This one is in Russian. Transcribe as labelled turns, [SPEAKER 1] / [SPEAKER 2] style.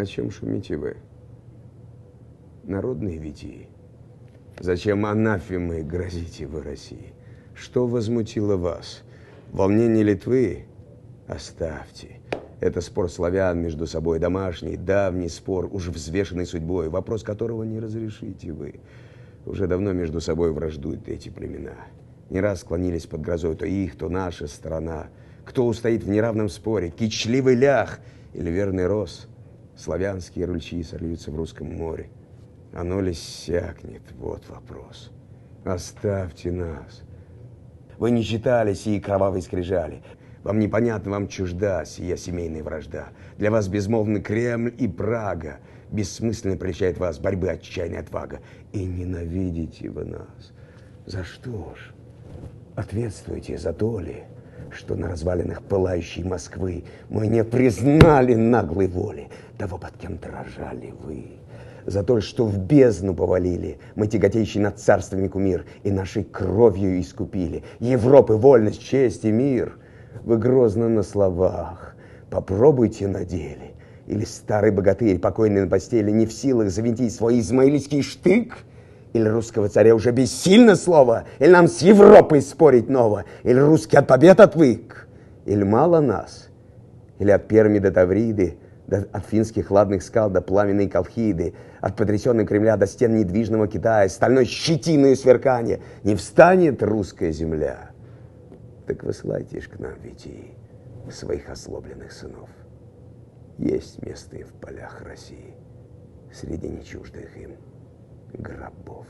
[SPEAKER 1] О чем шумите вы? Народные витии. Зачем анафемой грозите вы России? Что возмутило вас? Волнение Литвы? Оставьте. Это спор славян между собой, домашний, давний спор, уж взвешенный судьбой, вопрос которого не разрешите вы. Уже давно между собой враждуют эти племена. Не раз склонились под грозой то их, то наша сторона. Кто устоит в неравном споре, кичливый лях или верный рос? Славянские рульчи сольются в русском море. Оно ли сякнет? Вот вопрос. Оставьте нас. Вы не читали сии кровавые скрижали. Вам непонятна, вам чужда сия семейная вражда. Для вас безмолвны Кремль и Прага. Бессмысленно прельщает вас борьбы отчаянная отвага. И ненавидите вы нас. За что ж? Ответствуйте за то ли, что на развалинах пылающей Москвы мы не признали наглой воли того, под кем дрожали вы. За то, что в бездну повалили мы тяготеющий над царствами кумир и нашей кровью искупили Европы вольность, честь и мир. Вы грозно на словах, попробуйте на деле. Или старый богатырь, покойный на постели, не в силах завинтить свой измаильский штык? Или русского царя уже бессильно слово? Или нам с Европой спорить ново? Или русский от побед отвык? Или мало нас? Или от Перми до Тавриды, от финских хладных скал до пламенной Колхиды, от потрясенной Кремля до стен недвижного Китая, стальной щетиной сверкания, не встанет русская земля? Так высылайте ж к нам, витии, своих озлобленных сынов. Есть место и в полях России, среди нечуждых им гробов.